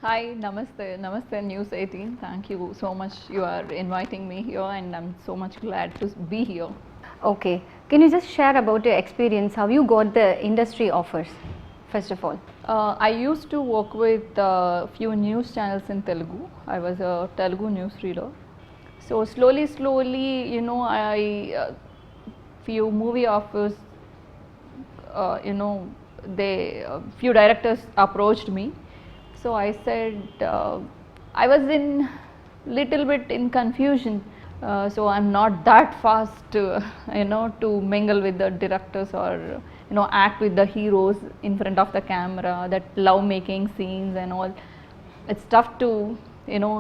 Hi, Namaste, Namaste News 18. Thank you so much. You are inviting me here, and I'm so much glad to be here. Okay, can you just share about your experience, how you got the industry offers, first of all? I used to work with a few news channels in Telugu. I was a Telugu news reader. So slowly, I few movie offers, they few directors approached me. So I said I was in little bit in confusion. So I'm not that fast to to mingle with the directors or act with the heroes in front of the camera, that love making scenes and all. It's tough to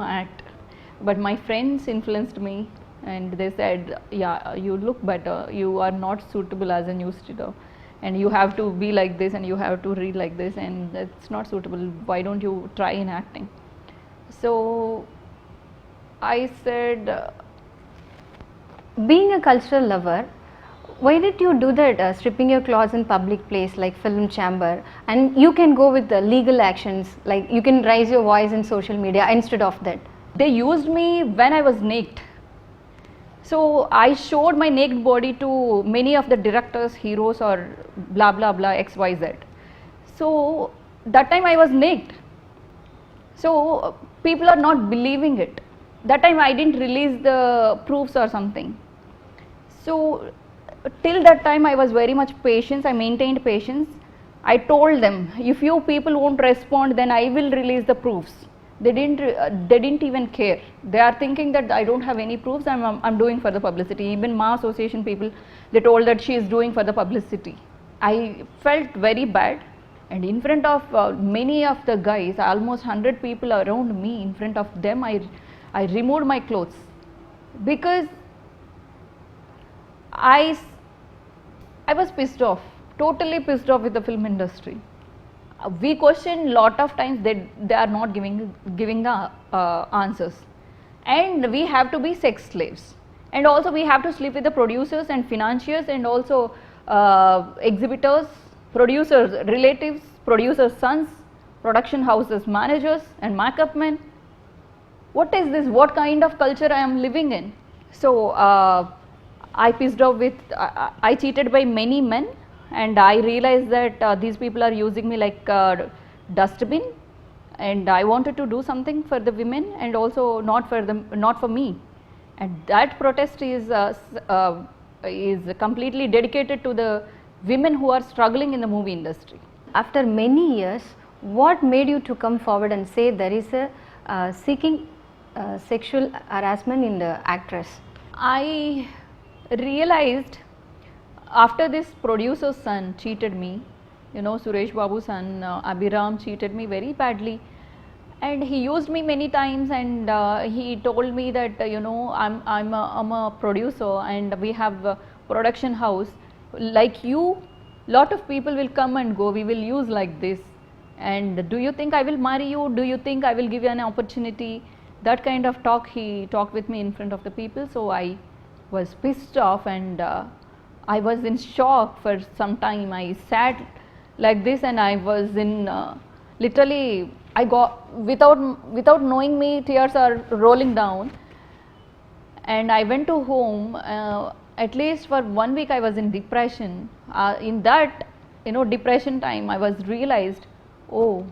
act, but my friends influenced me and they said, yeah, you look better, you are not suitable as a news reader, and you have to be like this and you have to read like this, and it's not suitable, why don't you try in acting? So I said Being a cultural lover, why did you do that, stripping your clothes in public place like film chamber, and you can go with the legal actions, like you can raise your voice in social media instead of that? they used me when I was naked. So I showed my naked body to many of the directors, heroes, or blah blah blah XYZ. So that time I was naked. So people are not believing it. That time I didn't release the proofs or something. So till that time I was very much patient. I maintained patience. I told them, if you people won't respond, then I will release the proofs. They didn't even care. They are thinking that I don't have any proofs. I'm doing for the publicity. Even Ma Association people, they told that she is doing for the publicity. I felt very bad, and in front of many of the guys, almost 100 people around me, in front of them, I removed my clothes because I was pissed off, totally pissed off with the film industry. We question lot of times, they are not giving the answers, and we have to be sex slaves, and also we have to sleep with the producers and financiers, and also exhibitors, producers relatives, producers sons, production houses managers, and makeup men. What is this? What kind of culture I am living in? So I pissed off with, I cheated by many men, and I realized that these people are using me like dustbin, and I wanted to do something for the women, and also not for them, not for me. And that protest is completely dedicated to the women who are struggling in the movie industry. After many years, what made you to come forward and say there is a seeking sexual harassment in the actress? I realized after this producer's son cheated me, Suresh Babu's son Abhiram cheated me very badly, and he used me many times, and he told me that I'm a producer, and we have a production house like you, lot of people will come and go, we will use like this, and do you think I will marry you, do you think I will give you an opportunity? That kind of talk he talked with me in front of the people. So I was pissed off, and I was in shock for some time. I sat like this, and I was in literally, I got, without knowing me, tears are rolling down, and I went to home. At least for 1 week I was in depression. In that depression time, I was realized, oh,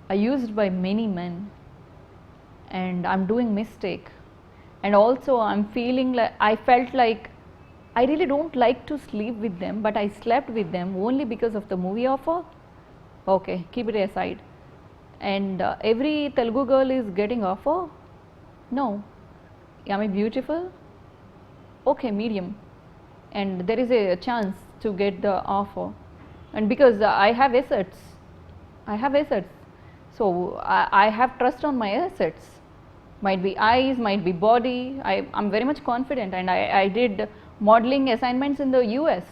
I used by many men, and I'm doing mistake, and also I'm feeling like, I felt like I really don't like to sleep with them, but I slept with them only because of the movie offer. Okay, keep it aside. And every Telugu girl is getting offer. No, am I beautiful? Okay, medium, and there is a chance to get the offer, and because I have assets, so I have trust on my assets. Might be eyes, might be body. I'm very much confident, and I did modeling assignments in the US.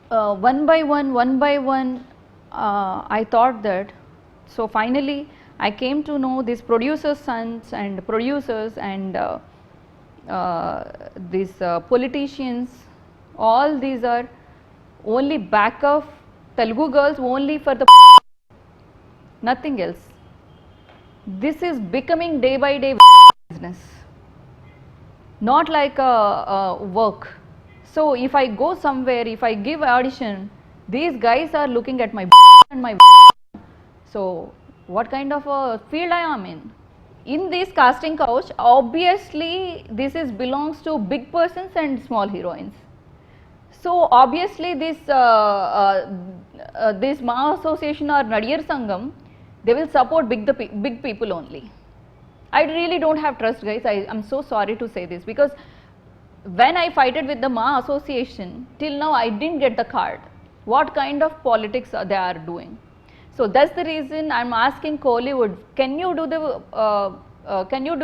One by one, I thought that. So finally, I came to know these producers' sons and producers and these politicians. All these are only backup Telugu girls, only for the nothing else. This is becoming day by day business, not like a work. So if I go somewhere, if I give audition, these guys are looking at my and my. So what kind of a field I am in? In this casting couch, obviously this is belongs to big persons and small heroines. So obviously this this Ma Association or Nadiyar Sangam, they will support big people only. I really don't have trust, guys. I'm so sorry to say this, because when I fighted with the Ma Association, till now I didn't get the card. What kind of politics they are doing? So that's the reason I'm asking Kollywood, can you do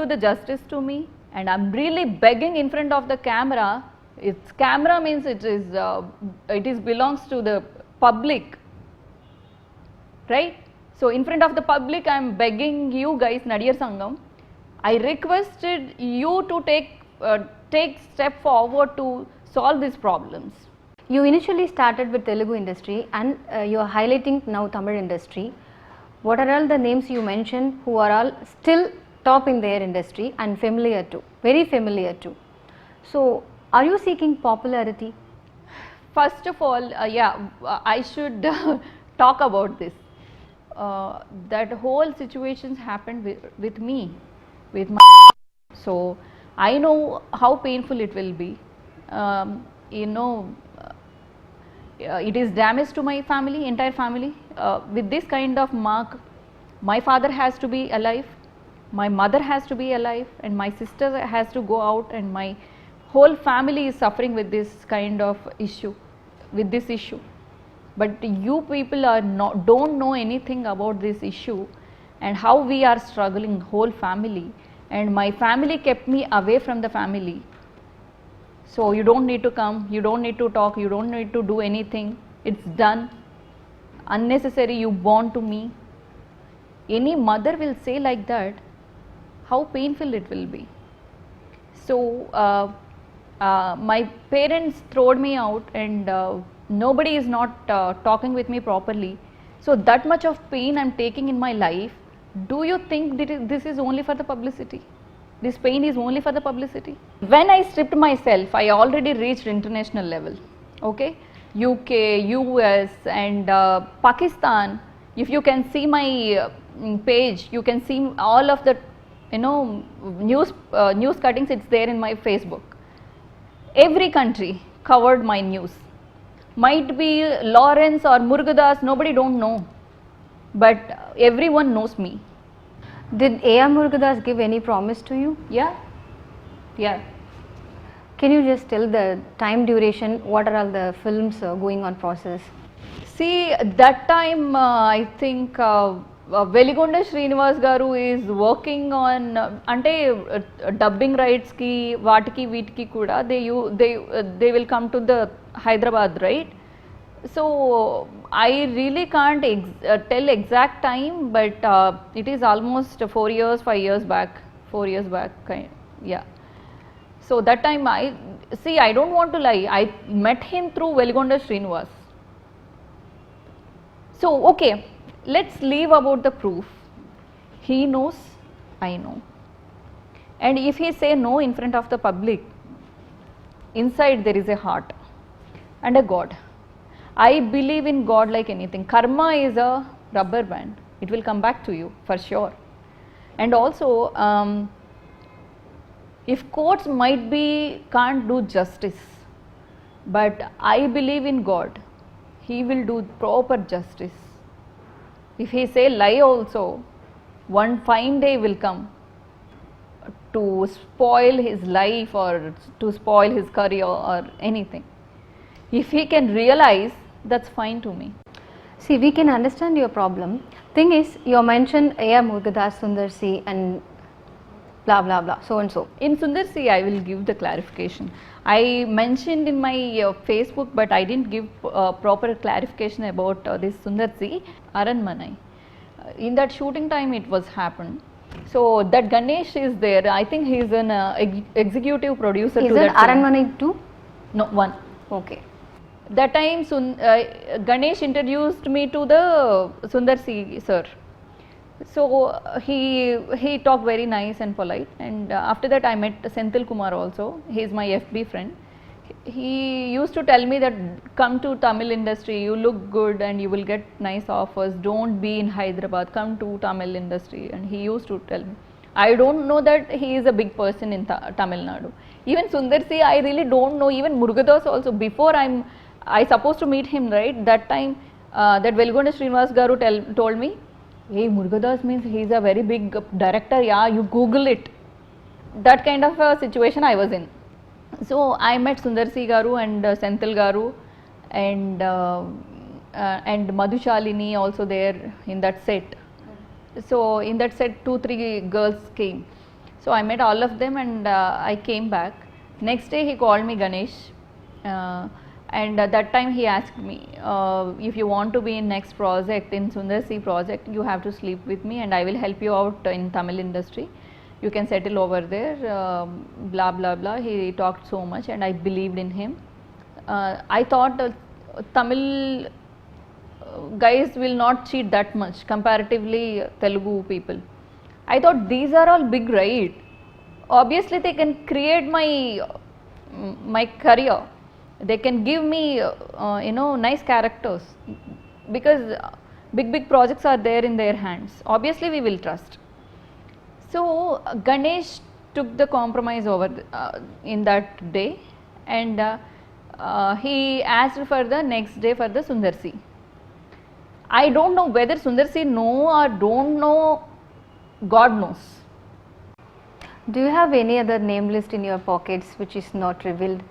the justice to me? And I'm really begging in front of the camera. It's camera means it is belongs to the public, right? So in front of the public, I'm begging you guys, Nadiyar Sangam, I requested you to take step forward to solve these problems. You initially started with Telugu industry and you are highlighting now Tamil industry. What are all the names you mentioned who are all still top in their industry and familiar too, very familiar too? So are you seeking popularity? First of all, I should talk about this. That whole situations happened with me, with my. So I know how painful it will be. It is damage to my family, entire family. With this kind of mark, my father has to be alive, my mother has to be alive, and my sister has to go out, and my whole family is suffering with this kind of issue, with this issue. But you people don't know anything about this issue and how we are struggling, whole family, and my family kept me away from the family. So you don't need to come, you don't need to talk, you don't need to do anything. It's done. Unnecessary, you born to me. Any mother will say like that, how painful it will be. So my parents throwed me out, and nobody is not talking with me properly. So that much of pain I'm taking in my life. Do you think that this is only for the publicity? This pain is only for the publicity. When I stripped myself, I already reached international level. Okay, UK, US, and Pakistan. If you can see my page, you can see all of the news cuttings. It's there in my Facebook. Every country covered my news. Might be Lawrence or Murugadas, nobody don't know, but everyone knows me. Did A.R. Murugadas give any promise to you? Yeah. Can you just tell the time duration, what are all the films going on process? See, that time I think Veligonda Srinivas garu is working on dubbing rights ki vaatiki veetiki kuda they will come to the Hyderabad, right? So I really can't tell exact time, but it is almost 4 years, 5 years back, 4 years back, yeah. So that time I don't want to lie, I met him through Veligonda Srinivas. So okay, let's leave about the proof. He knows, I know, and if he say no in front of the public, inside there is a heart and a God. I believe in God like anything. Karma is a rubber band. It will come back to you for sure. And also, if courts can't do justice, but I believe in God. He will do proper justice. If he say lie also, one fine day will come to spoil his life or to spoil his career or anything. If he can realize, that's fine to me. See, we can understand your problem. Thing is, you mentioned A.R. Murugadas, Sundar C and blah blah blah, so and so. In Sundar C, I will give the clarification. I mentioned in my Facebook, but I didn't give proper clarification about this Sundar C, Aranmanai. In that shooting time, it was happened. So that Ganesh is there. I think he is an executive producer. Is to it that film. Aranmanai 2? No, 1. Okay. That time Ganesh introduced me to the Sundar C sir. So he talked very nice and polite, and after that I met Senthil Kumar also. He is my FB friend. He used to tell me that come to Tamil industry, you look good and you will get nice offers, don't be in Hyderabad, come to Tamil industry. And he used to tell me, I don't know that he is a big person in Tamil Nadu. Even Sundar C, I really don't know. Even Murugadas also, before I supposed to meet him, right, that time that Velgonda Srinivas Garu told me, hey, Murugadas means he is a very big director, yeah, you Google it. That kind of a situation I was in. So I met Sundar C Garu and Senthil Garu and Madhushalini also there in that set. So in that set 2-3 girls came. So I met all of them and I came back. Next day he called me Ganesh, and at that time he asked me, if you want to be in next project, in Sundar C project, you have to sleep with me and I will help you out in Tamil industry. You can settle over there, blah blah blah. He talked so much and I believed in him. I thought Tamil guys will not cheat that much comparatively Telugu people. I thought these are all big, right? Obviously they can create my career. They can give me nice characters, because big projects are there in their hands. Obviously we will trust. So Ganesh took the compromise over in that day, and he asked for the next day for the Sundar C. I don't know whether Sundar C know or don't know, God knows. Do you have any other name list in your pockets which is not revealed?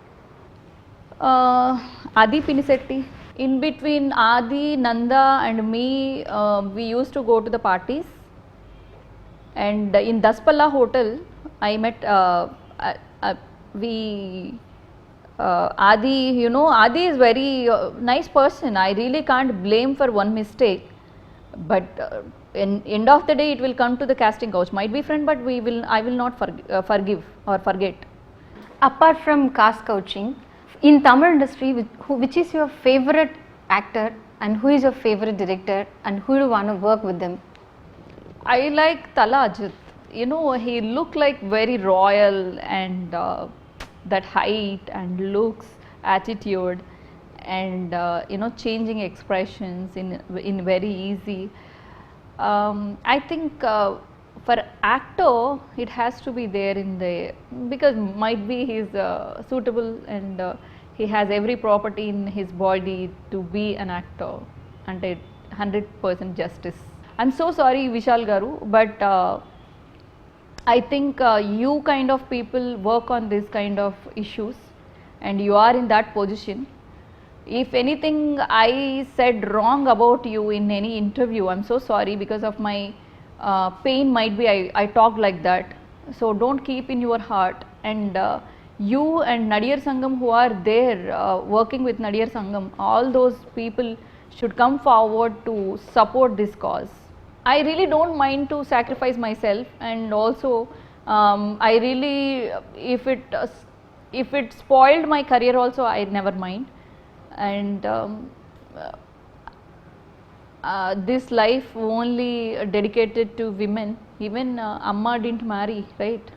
Adi Pinisetti. In between Adi, Nanda and me, we used to go to the parties. And in Daspalla Hotel, I met Adi. You know, Adi is very nice person. I really can't blame for one mistake. But in end of the day, it will come to the casting couch. Might be friend, but I will not forgive or forget. Apart from cast coaching, in Tamil industry, which is your favorite actor and who is your favorite director and who do you want to work with them? I like Tala Ajit. You know, he looked like very royal, and that height and looks, attitude, and changing expressions in very easy. I think for actor it has to be there in the, because might be he is suitable and he has every property in his body to be an actor, and 100% justice. I'm so sorry Vishal Garu, but I think you kind of people work on this kind of issues and you are in that position. If anything I said wrong about you in any interview, I'm so sorry, because of my pain, might be I talked like that. So don't keep in your heart. And you and Nadiyar Sangam who are there working with Nadiyar Sangam, all those people should come forward to support this cause. I really don't mind to sacrifice myself, and also I really, if it spoiled my career also, I never mind. And this life only dedicated to women. Even Amma didn't marry, right?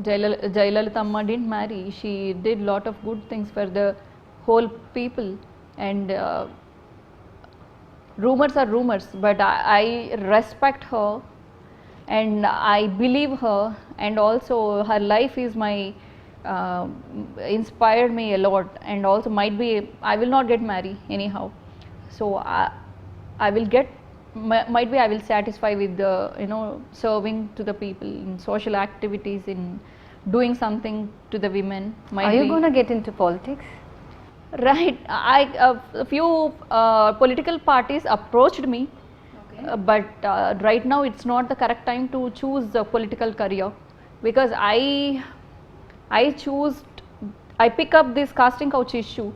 Jayalalitha Amma didn't marry. She did lot of good things for the whole people, and rumors are rumors, but I respect her and I believe her, and also her life is my inspired me a lot. And also might be I will not get married anyhow, so I will get, might be I will satisfy with the serving to the people in social activities, in doing something to the women. Are you going to get into politics? Right, a few political parties approached me, but right now it's not the correct time to choose a political career, because I pick up this casting couch issue.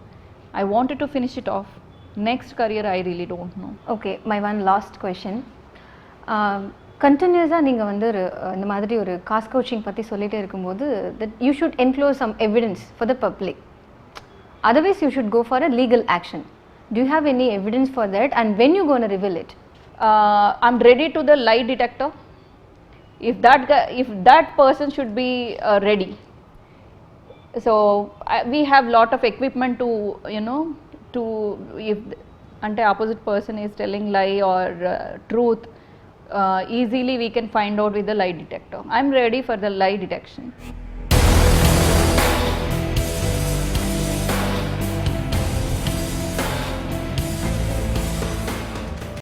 I wanted to finish it off. Next career I really don't know. Okay, my one last question. கண்டினியூஸாக நீங்கள் வந்து இந்த மாதிரி ஒரு cost coaching பற்றி சொல்லிகிட்டே இருக்கும்போது that you should enclose some evidence for the public. Otherwise, you should go for a legal action. Do you have any evidence for that, and when you going to reveal it? I'm ready to the lie detector. If that person should be ready. So we have lot of equipment to, you know, to if opposite person is telling lie or truth, easily we can find out with the lie detector. I'm ready for the lie detection.